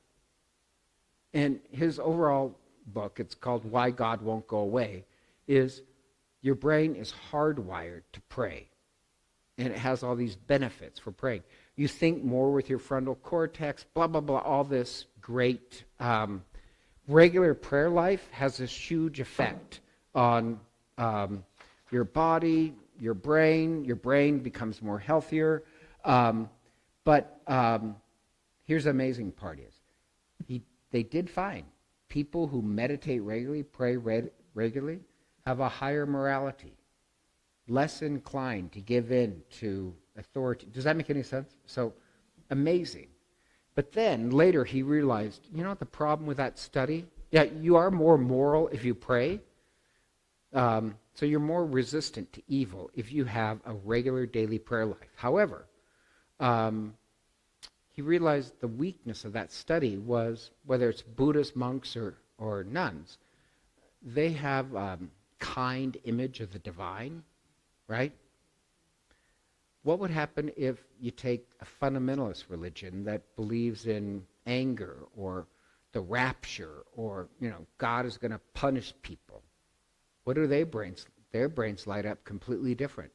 [SPEAKER 1] And his overall book, it's called Why God Won't Go Away, is your brain is hardwired to pray. And it has all these benefits for praying. You think more with your frontal cortex, blah, blah, blah, all this great... regular prayer life has this huge effect on your body, your brain. Your brain becomes more healthier. But here's the amazing part is, they did find people who meditate regularly, pray regularly, have a higher morality, less inclined to give in to authority. Does that make any sense? So, amazing. But then, later, he realized, you know what the problem with that study? Yeah, you are more moral if you pray. So you're more resistant to evil if you have a regular daily prayer life. However, he realized the weakness of that study was, whether it's Buddhist monks or nuns, they have kind image of the divine, right? What would happen if you take a fundamentalist religion that believes in anger or the rapture or, God is going to punish people? What do their brains? Their brains light up completely different.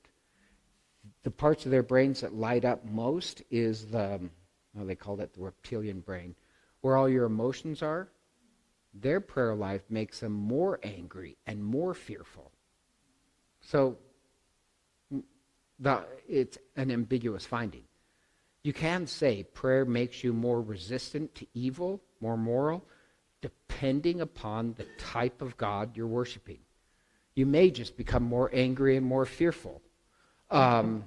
[SPEAKER 1] The parts of their brains that light up most is they call that the reptilian brain, where all your emotions are. Their prayer life makes them more angry and more fearful. So it's an ambiguous finding. You can say prayer makes you more resistant to evil, more moral, depending upon the type of God you're worshiping. You may just become more angry and more fearful. And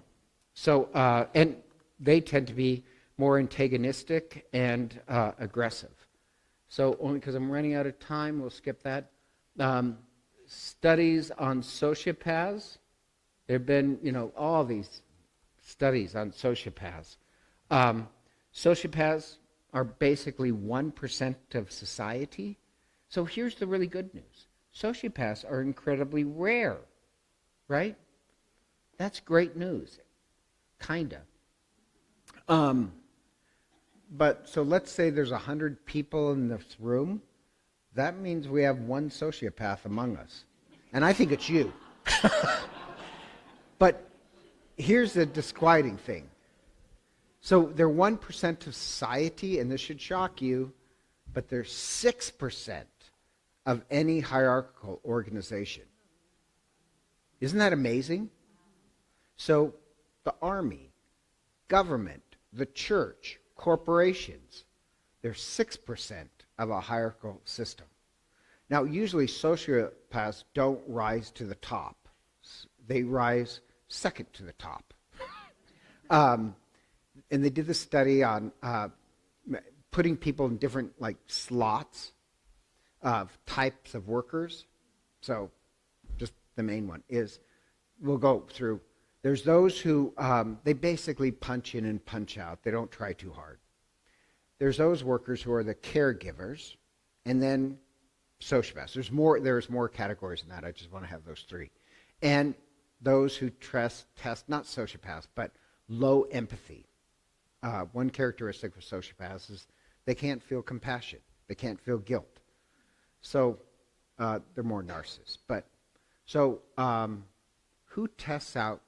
[SPEAKER 1] they tend to be more antagonistic and aggressive. So only because I'm running out of time, we'll skip that. Studies on sociopaths. There have been, all these studies on sociopaths. Sociopaths are basically 1% of society. So here's the really good news. Sociopaths are incredibly rare, right? That's great news. Kinda. But so let's say there's 100 people in this room. That means we have one sociopath among us. And I think it's you. But here's the disquieting thing. So they're 1% of society, and this should shock you, but they're 6% of any hierarchical organization. Isn't that amazing? So the army, government, the church, corporations, they're 6% of a hierarchical system. Now, usually sociopaths don't rise to the top. They rise second to the top. And they did this study on putting people in different slots of types of workers. So just the main one is, we'll go through. There's those who, they basically punch in and punch out. They don't try too hard. There's those workers who are the caregivers. And then sociopaths. There's more categories than that. I just want to have those three. And those who test not sociopaths, but low empathy. One characteristic of sociopaths is they can't feel compassion. They can't feel guilt. So they're more narcissists. Who tests out,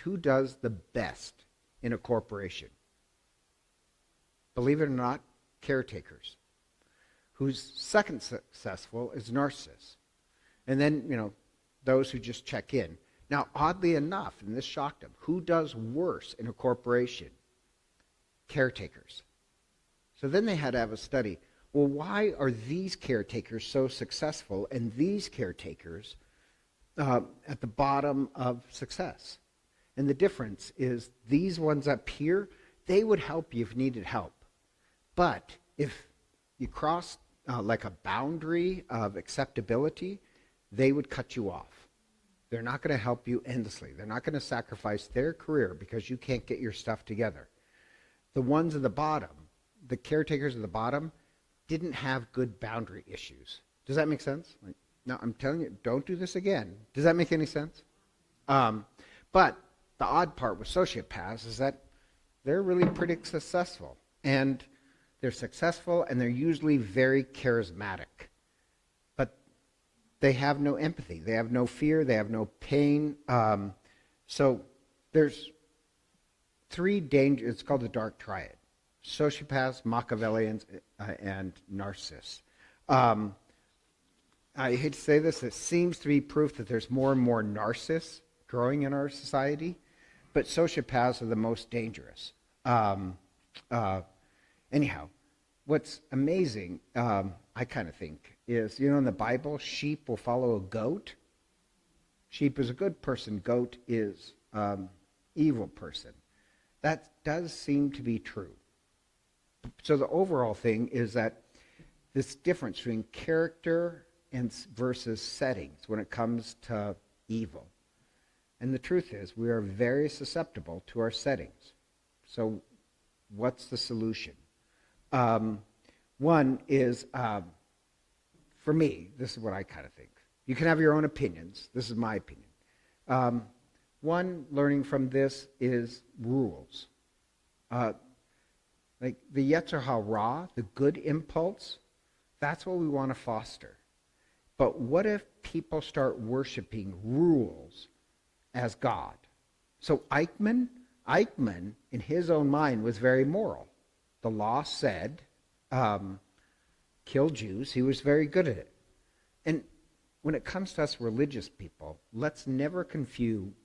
[SPEAKER 1] who does the best in a corporation? Believe it or not, caretakers. Who's second successful is narcissists. And then, those who just check in. Now, oddly enough, and this shocked him, who does worse in a corporation? Caretakers. So then they had to have a study. Well, why are these caretakers so successful and these caretakers at the bottom of success? And the difference is these ones up here, they would help you if you needed help. But if you cross like a boundary of acceptability, they would cut you off. They're not going to help you endlessly. They're not going to sacrifice their career because you can't get your stuff together. The ones at the bottom, the caretakers at the bottom, didn't have good boundary issues. Does that make sense? No, I'm telling you, don't do this again. Does that make any sense? But the odd part with sociopaths is that they're really pretty successful. And they're successful, and they're usually very charismatic. But they have no empathy. They have no fear. They have no pain. So there's three dangers. It's called the dark triad. Sociopaths, Machiavellians, and narcissists. I hate to say this, it seems to be proof that there's more and more narcissists growing in our society, but sociopaths are the most dangerous. Anyhow, what's amazing, I kind of think, is, in the Bible, sheep will follow a goat. Sheep is a good person. Goat is evil person. That does seem to be true. So the overall thing is that this difference between character and versus settings when it comes to evil. And the truth is, we are very susceptible to our settings. So what's the solution? One is, for me, this is what I kind of think. You can have your own opinions. This is my opinion. One learning from this is rules. Like the Yetzer Hara, the good impulse, that's what we want to foster. But what if people start worshiping rules as God? So Eichmann, in his own mind, was very moral. The law said, kill Jews. He was very good at it. And when it comes to us religious people, let's never confuse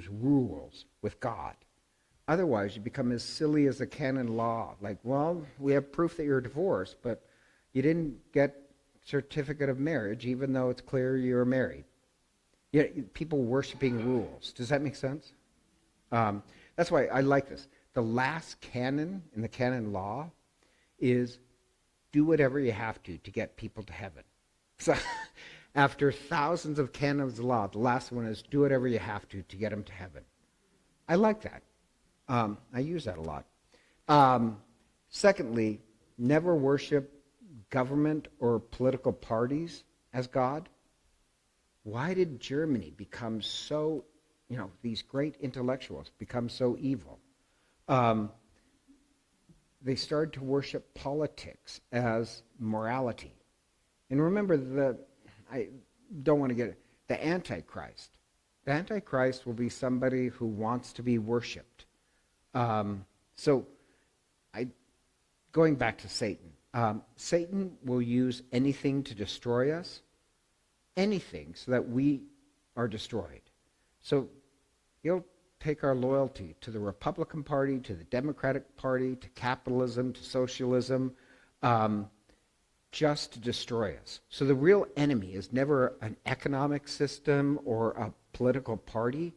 [SPEAKER 1] rules with God. Otherwise, you become as silly as a canon law. Like, well, we have proof that you're divorced, but you didn't get certificate of marriage, even though it's clear you're married. People worshiping rules. Does that make sense? That's why I like this. The last canon in the canon law is do whatever you have to get people to heaven. So after thousands of canons of law, the last one is do whatever you have to get them to heaven. I like that. I use that a lot. Secondly, never worship government or political parties as God. Why did Germany become so, these great intellectuals become so evil? They started to worship politics as morality. And remember, I don't want to get it, the Antichrist. The Antichrist will be somebody who wants to be worshipped. Going back to Satan. Satan will use anything to destroy us, anything, so that we are destroyed. So he'll take our loyalty to the Republican Party, to the Democratic Party, to capitalism, to socialism, just to destroy us. So the real enemy is never an economic system or a political party.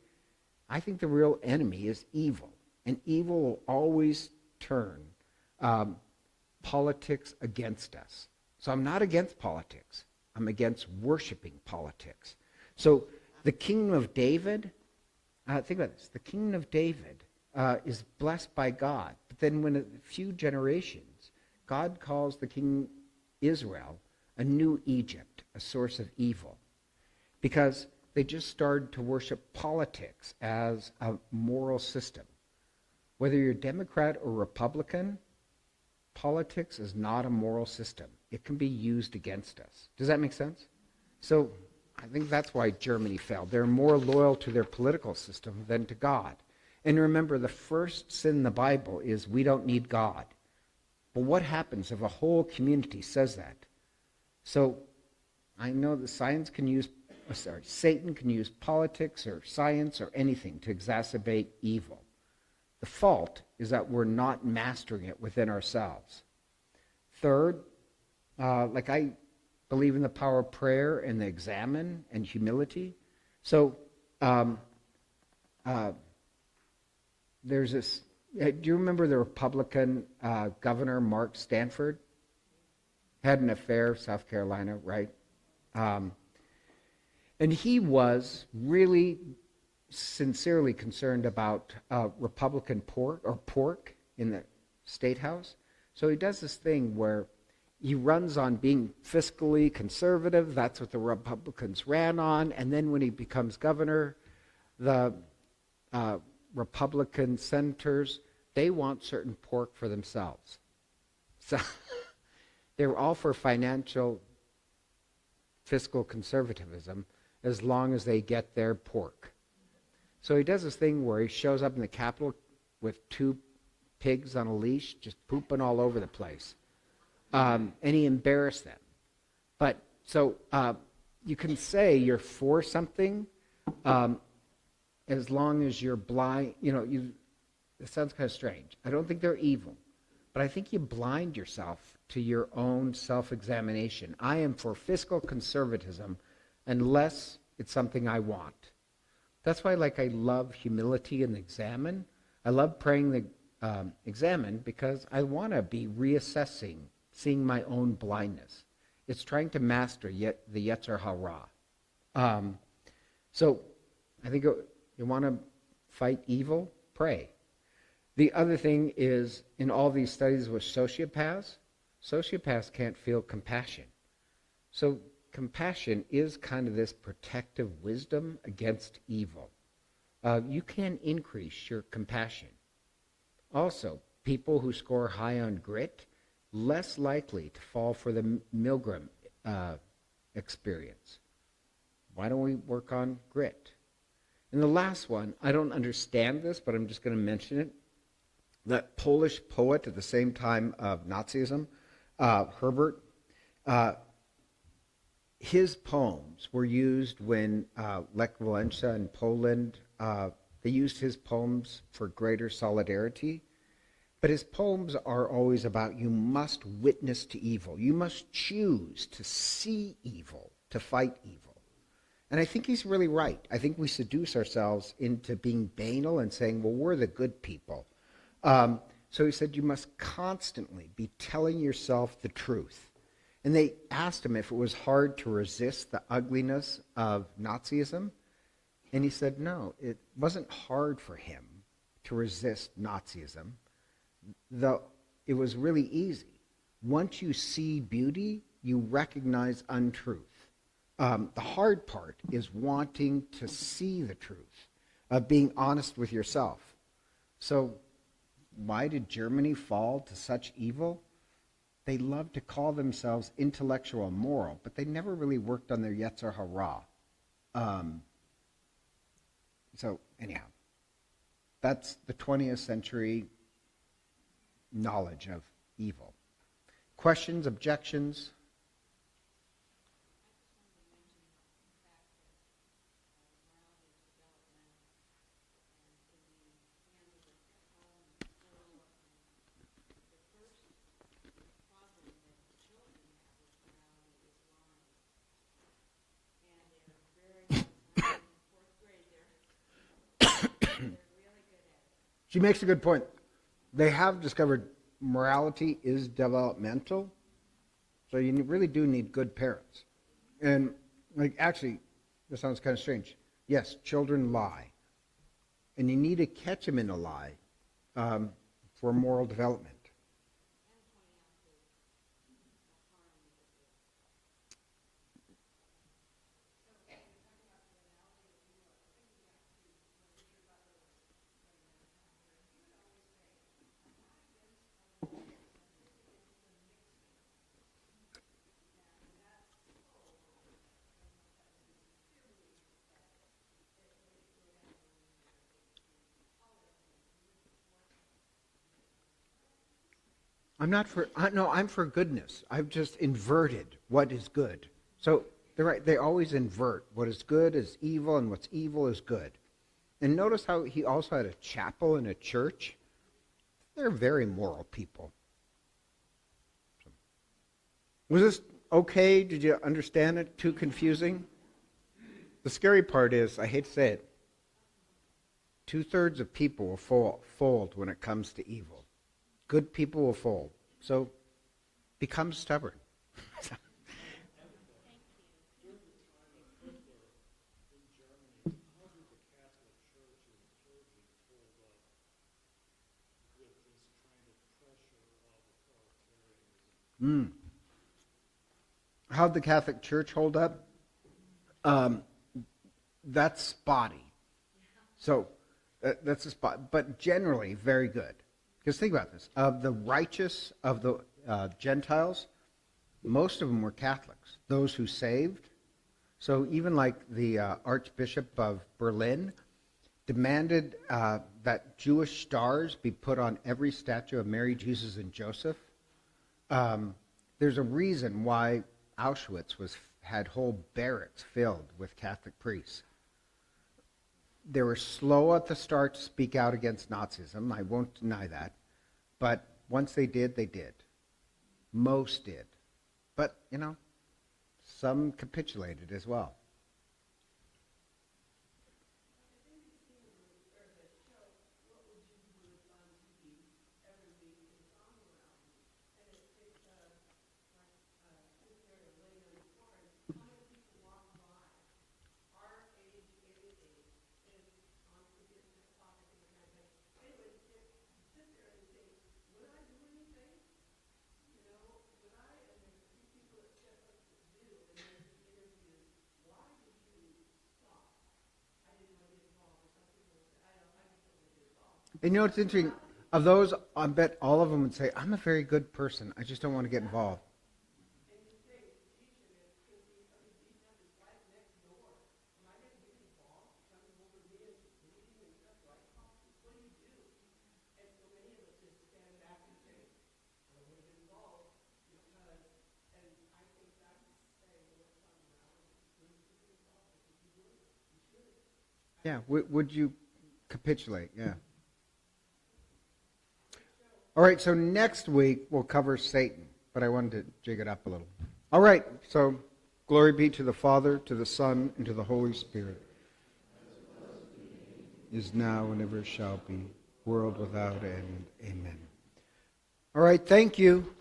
[SPEAKER 1] I think the real enemy is evil. And evil will always turn politics against us. So I'm not against politics. I'm against worshiping politics. So the kingdom of David, think about this. The kingdom of David is blessed by God. But then when a few generations, God calls the king Israel a new Egypt, a source of evil, because they just started to worship politics as a moral system. Whether you're Democrat or Republican, politics is not a moral system. It can be used against us. Does that make sense? So I think that's why Germany fell. They're more loyal to their political system than to God. And remember, the first sin in the Bible is we don't need God. But what happens if a whole community says that? So I know that Satan can use politics or science or anything to exacerbate evil. The fault is that we're not mastering it within ourselves. Third, I believe in the power of prayer and the examine and humility. So there's this, do you remember the Republican governor, Mark Stanford? Had an affair, South Carolina, right? And he was really sincerely concerned about Republican pork in the State House. So he does this thing where he runs on being fiscally conservative. That's what the Republicans ran on. And then when he becomes governor, the Republican senators, they want certain pork for themselves. So they're all for fiscal conservatism as long as they get their pork. So he does this thing where he shows up in the Capitol with 2 pigs on a leash, just pooping all over the place. And he embarrassed them. But so you can say you're for something as long as you're blind. It sounds kind of strange. I don't think they're evil. But I think you blind yourself to your own self-examination. I am for fiscal conservatism unless it's something I want. That's why I love humility and examine. I love praying the examine because I want to be reassessing, seeing my own blindness. It's trying to master the Yetzer Hara. So I think you want to fight evil, pray. The other thing is, in all these studies with sociopaths can't feel compassion. So compassion is kind of this protective wisdom against evil. You can increase your compassion. Also, people who score high on grit, less likely to fall for the Milgram experience. Why don't we work on grit? And the last one, I don't understand this, but I'm just going to mention it. That Polish poet at the same time of Nazism, Herbert, his poems were used when Lech Walesa in Poland, they used his poems for greater solidarity. But his poems are always about you must witness to evil. You must choose to see evil, to fight evil. And I think he's really right. I think we seduce ourselves into being banal and saying, well, we're the good people. So he said, you must constantly be telling yourself the truth. And they asked him if it was hard to resist the ugliness of Nazism. And he said, no, it wasn't hard for him to resist Nazism. It was really easy. Once you see beauty, you recognize untruth. The hard part is wanting to see the truth, of being honest with yourself. So why did Germany fall to such evil? They love to call themselves intellectual and moral, but they never really worked on their Yetzer Hara. So anyhow, that's the 20th century knowledge of evil. Questions, objections? She makes a good point. They have discovered morality is developmental, so you really do need good parents. And actually, this sounds kind of strange. Yes, children lie, and you need to catch them in a lie for moral development. I'm not for, no, I'm for goodness. I've just inverted what is good. So they're right. They always invert. What is good is evil, and what's evil is good. And notice how he also had a chapel and a church. They're very moral people. So, was this okay? Did you understand it? Too confusing? The scary part is, I hate to say it, 2/3 of people will fold when it comes to evil. Good people will fold. So become stubborn. How'd the Catholic Church hold up? That's spotty. So that's a spot, but generally very good. Because think about this: of the righteous of the Gentiles, most of them were Catholics. Those who saved. So even like the Archbishop of Berlin demanded that Jewish stars be put on every statue of Mary, Jesus, and Joseph. There's a reason why Auschwitz had whole barracks filled with Catholic priests. They were slow at the start to speak out against Nazism. I won't deny that. But once they did, they did. Most did. But, some capitulated as well. And it's interesting. Of those, I bet all of them would say, I'm a very good person. I just don't want to get involved. Yeah, would you capitulate? Yeah. All right, so next week we'll cover Satan, but I wanted to jig it up a little. All right, so glory be to the Father, to the Son, and to the Holy Spirit. Is now and ever shall be, world without end. Amen. All right, thank you.